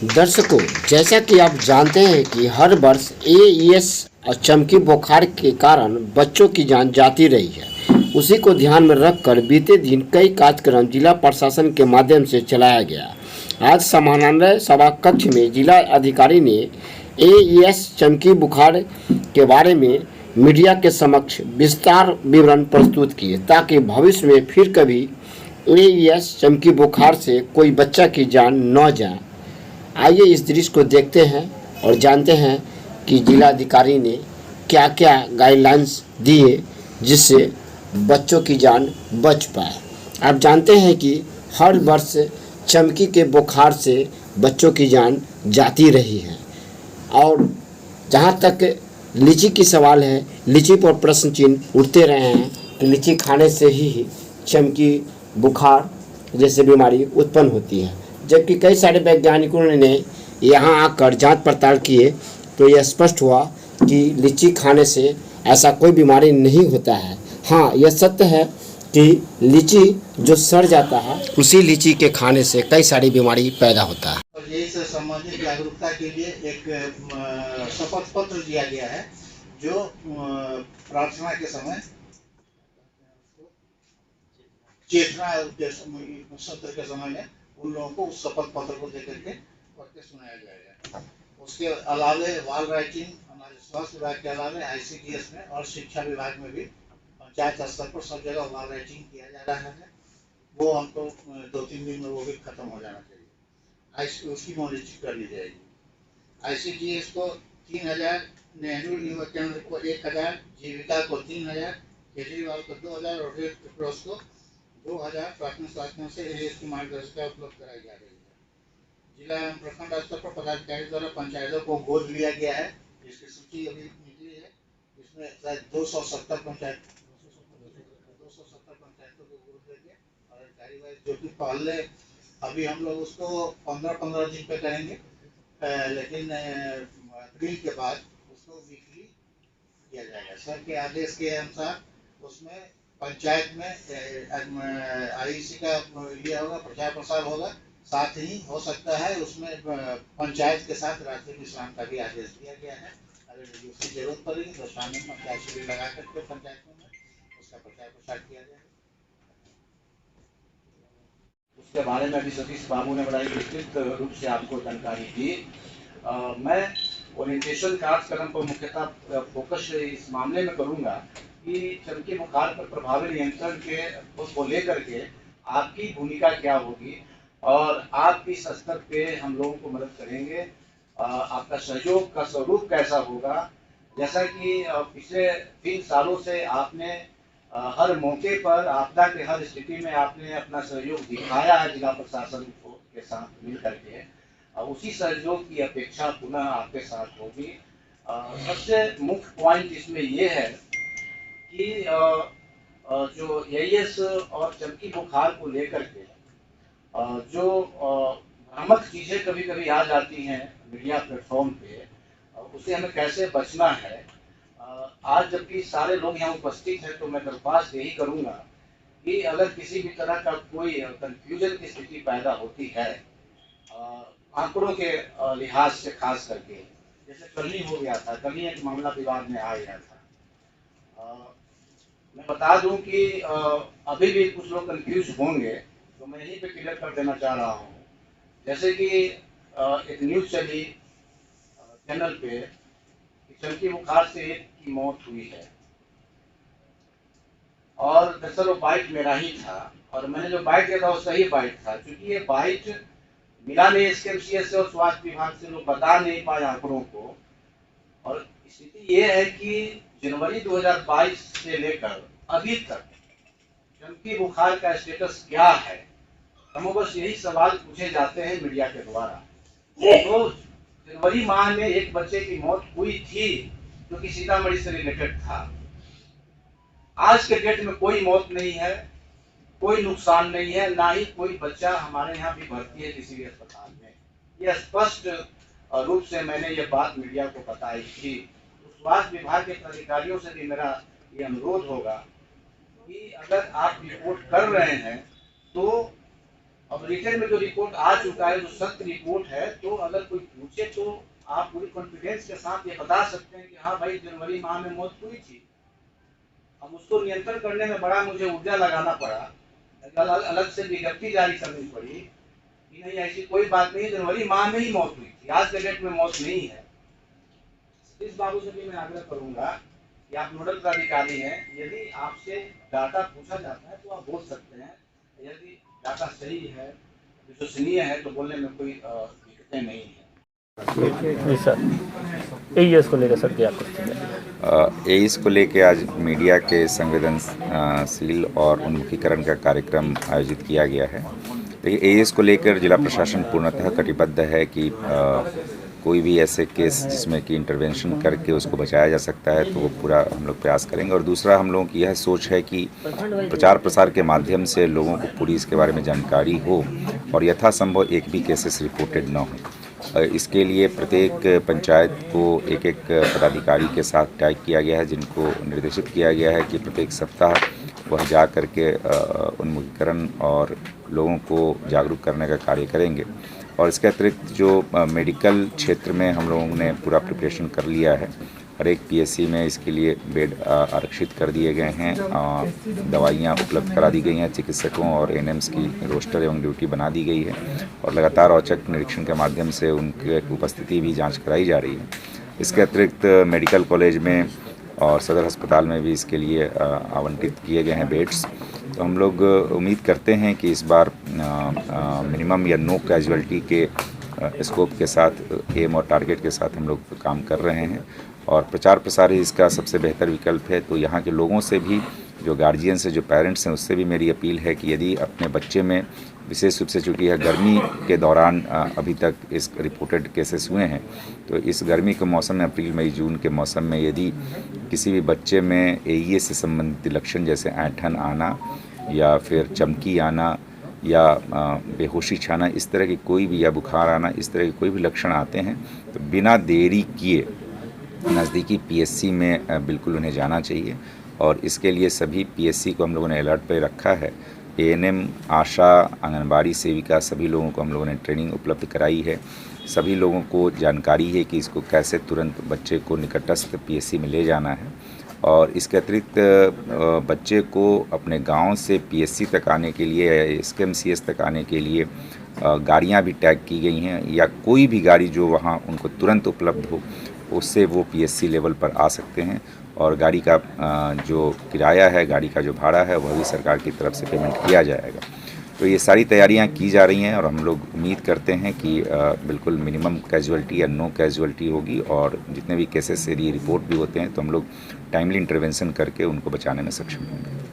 दर्शकों, जैसा कि आप जानते हैं कि हर वर्ष एईएस और चमकी बुखार के कारण बच्चों की जान जाती रही है। उसी को ध्यान में रखकर बीते दिन कई कार्यक्रम जिला प्रशासन के माध्यम से चलाया गया। आज समाहरणालय सभा कक्ष में जिला अधिकारी ने एईएस चमकी बुखार के बारे में मीडिया के समक्ष विस्तार विवरण प्रस्तुत किए, ताकि भविष्य में फिर कभी एईएस चमकी बुखार से कोई बच्चा की जान न जाए। आइए इस दृश्य को देखते हैं और जानते हैं कि जिलाधिकारी ने क्या क्या गाइडलाइंस दिए जिससे बच्चों की जान बच पाए। आप जानते हैं कि हर वर्ष चमकी के बुखार से बच्चों की जान जाती रही है और जहाँ तक लीची की सवाल है, लीची पर प्रश्न चिन्ह उठते रहे हैं कि लीची खाने से ही चमकी बुखार जैसे बीमारी उत्पन्न होती है, जबकि कई सारे वैज्ञानिकों ने यहाँ आकर जांच पड़ताल किए तो यह स्पष्ट हुआ कि लीची खाने से ऐसा कोई बीमारी नहीं होता है। हाँ, यह सत्य है कि लीची जो सड़ जाता है उसी लीची के खाने से कई सारी बीमारी पैदा होता है। और यही से संबंधित जागरूकता के लिए एक शपथ पत्र दिया गया है जो प्रार्थना के समय चेतना सत्र के समय में उन लोगों को उस शपथ पत्र को देकर के पढ़ के सुनाया जाएगा। उसके अलावे वाल राइटिंग हमारे स्वास्थ्य विभाग के अलावे आईसीडीएस में और शिक्षा विभाग में भी पंचायत स्तर पर सब जगह वाल राइटिंग किया जा रहा है। वो हमको 2-3 दिन में वो भी खत्म हो जाना चाहिए। उसकी मॉनिटरिंग कर ली जाएगी। आईसीडीएस को 3000, नेहरू युवा केंद्र को 1000, जीविका को 3000, केजरीवाल को 2000 और रेड क्रॉस को 2000 प्राथमिक स्वास्थ्य से एएस की मार्गदर्शिका उपलब्ध कराई जा रही है। जिला एवं प्रखंड स्तर पर पदाधिकारी द्वारा पंचायतों को गोद लिया गया है, जिसकी सूची अभी निकली है। इसमें शायद 270 पंचायतों को गोद लेंगे और अधिकारी वाइज, जो कि पहले अभी हम लोग उसको 15-15 दिन पे करेंगे, लेकिन अप्रैल के बाद उसको वीकली किया जाएगा। सर के आदेश के अनुसार उसमें पंचायत में आईसी का ये होगा, प्रचार प्रसार होगा। साथ ही हो सकता है उसमें पंचायत के साथ रात्रि विश्राम का भी आदेश दिया गया है। अगर उसकी जरूरत पड़ेगी तो शाम में पंचायत शिविर लगा करके पंचायत में उसका प्रचार प्रसार किया जाएगा। उसके बारे में अभी सतीश बाबू ने बड़ा विस्तृत रूप से आपको जानकारी दी। मैं ओरिएंटेशन कार्यक्रम पर मुख्यतः फोकस इस मामले में करूंगा कि चमकी बुखार पर प्रभावी नियंत्रण के उसको लेकर के आपकी भूमिका क्या होगी और आप इस स्तर पे हम लोगों को मदद करेंगे। आपका सहयोग का स्वरूप कैसा होगा। जैसा कि पिछले 3 सालों से आपने हर मौके पर आपदा के हर स्थिति में आपने अपना सहयोग दिखाया है जिला प्रशासन के साथ मिल करके, उसी सहयोग की अपेक्षा पुनः आपके साथ होगी। सबसे मुख्य पॉइंट इसमें ये है कि जो एईएस और चमकी बुखार को लेकर के जो भ्रामक चीजें कभी कभी आ जाती हैं मीडिया प्लेटफॉर्म पे, उससे हमें कैसे बचना है। आज जबकि सारे लोग यहाँ उपस्थित हैं तो मैं दरख्वास्त यही करूंगा कि अगर किसी भी तरह का कोई कंफ्यूजन की स्थिति पैदा होती है आंकड़ों के लिहाज से, खास करके जैसे कल ही हो गया था, कल ही एक मामला विवाद में आ गया था। मैं बता दूं कि अभी भी कुछ लोग कंफ्यूज होंगे तो मैं यहीं पे क्लियर कर देना चाह रहा हूँ। जैसे कि एक न्यूज चली चैनल पे कि चमकी बुखार से एक की मौत हुई है और दरअसल वो बाइट मेरा ही था और मैंने जो बाइट दिया था वो सही बाइट था। क्योंकि ये बाइट मिला नहीं एसकेएमसीएच से और स्वास्थ्य विभाग से, लोग बता नहीं पाए आंकड़ों को। और स्थिति ये है कि जनवरी 2022 से लेकर अभी तक चमकी बुखार का स्टेटस क्या है, हम बस यही सवाल पूछे जाते हैं मीडिया के द्वारा। तो जनवरी माह में एक बच्चे की मौत हुई थी जो कि सीतामढ़ी से रिलेटेड था। आज के डेट में कोई मौत नहीं है, कोई नुकसान नहीं है, ना ही कोई बच्चा हमारे यहाँ भी भर्ती है किसी भी अस्पताल में। यह स्पष्ट रूप से मैंने ये बात मीडिया को बताई थी। स्वास्थ्य विभाग के अधिकारियों से भी मेरा ये अनुरोध होगा कि अगर आप रिपोर्ट कर रहे हैं तो अब रिटर्न में जो रिपोर्ट आ चुका है, जो सत्य रिपोर्ट है, तो अगर कोई पूछे तो आप पूरी कॉन्फिडेंस के साथ ये बता सकते हैं कि हाँ भाई जनवरी माह में मौत हुई थी। अब उसको नियंत्रण करने में बड़ा मुझे ऊर्जा लगाना पड़ा, अलग से विज्ञप्ति जारी करनी पड़ी कि नहीं ऐसी कोई बात नहीं, जनवरी माह में ही मौत हुई थी, आज के डेट में मौत नहीं है। इस बाबू से भी मैं आग्रह करूंगा कि आप नोडल पदाधिकारी हैं, यदि आपसे डाटा पूछा जाता है तो आप बोल सकते हैं, यदि डाटा सही है, विश्वसनीय है, तो बोलने में कोई दिक्कतें नहीं है। जी सर, एईएस को लेकर सर क्या कुछ एईएस को लेकर आज मीडिया के संवेदनशील और उन्मुखीकरण का कार्यक्रम आयोजित किया गया है। देखिए, एईएस को लेकर जिला प्रशासन पूर्णतः कटिबद्ध है कि कोई भी ऐसे केस जिसमें कि इंटरवेंशन करके उसको बचाया जा सकता है तो वो पूरा हम लोग प्रयास करेंगे। और दूसरा, हम लोगों की यह सोच है कि प्रचार प्रसार के माध्यम से लोगों को पूरी इसके बारे में जानकारी हो और यथासंभव एक भी केसेस रिपोर्टेड न हो। इसके लिए प्रत्येक पंचायत को एक एक पदाधिकारी के साथ टैग किया गया है, जिनको निर्देशित किया गया है कि प्रत्येक सप्ताह वह जा करके उन्मुखीकरण और लोगों को जागरूक करने का कार्य करेंगे। और इसके अतिरिक्त जो मेडिकल क्षेत्र में हम लोगों ने पूरा प्रिपरेशन कर लिया है, हर एक पीएससी में इसके लिए बेड आरक्षित कर दिए गए हैं, दवाइयाँ उपलब्ध करा दी गई हैं, चिकित्सकों और एएनएम्स की रोस्टर एवं ड्यूटी बना दी गई है और लगातार औचक निरीक्षण के माध्यम से उनकी उपस्थिति भी जांच कराई जा रही है। इसके अतिरिक्त मेडिकल कॉलेज में और सदर अस्पताल में भी इसके लिए आवंटित किए गए हैं बेड्स। तो हम लोग उम्मीद करते हैं कि इस बार मिनिमम या नो कैजुअल्टी के स्कोप के साथ, एम और टारगेट के साथ हम लोग काम कर रहे हैं और प्रचार प्रसार ही इसका सबसे बेहतर विकल्प है। तो यहाँ के लोगों से भी, जो गार्जियंस हैं, जो पेरेंट्स हैं, उससे भी मेरी अपील है कि यदि अपने बच्चे में विशेष रूप से चूँकि यह गर्मी के दौरान अभी तक इस रिपोर्टेड केसेस हुए हैं, तो इस गर्मी के मौसम में, अप्रैल मई जून के मौसम में यदि किसी भी बच्चे में एईएस से संबंधित लक्षण जैसे ऐंठन आना या फिर चमकी आना या बेहोशी छाना, इस तरह की कोई भी, या बुखार आना, इस तरह के कोई भी लक्षण आते हैं तो बिना देरी किए नज़दीकी पीएससी में बिल्कुल उन्हें जाना चाहिए। और इसके लिए सभी पीएससी को हम लोगों ने अलर्ट पे रखा है। एएनएम, आशा, आंगनबाड़ी सेविका, सभी लोगों को हम लोगों ने ट्रेनिंग उपलब्ध कराई है। सभी लोगों को जानकारी है कि इसको कैसे तुरंत बच्चे को निकटस्थ पीएससी में ले जाना है। और इसके अतिरिक्त बच्चे को अपने गांव से पीएससी तक आने के लिए, एसकेएमसीएच तक आने के लिए गाड़ियां भी टैग की गई हैं, या कोई भी गाड़ी जो वहां उनको तुरंत उपलब्ध हो, उससे वो पीएससी लेवल पर आ सकते हैं। और गाड़ी का जो किराया है, गाड़ी का जो भाड़ा है, वह भी सरकार की तरफ से पेमेंट किया जाएगा। तो ये सारी तैयारियां की जा रही हैं और हम लोग उम्मीद करते हैं कि बिल्कुल मिनिमम कैजुअल्टी या नो कैजुअल्टी होगी और जितने भी केसेस यदि रिपोर्ट भी होते हैं तो हम लोग टाइमली इंटरवेंशन करके उनको बचाने में सक्षम होंगे।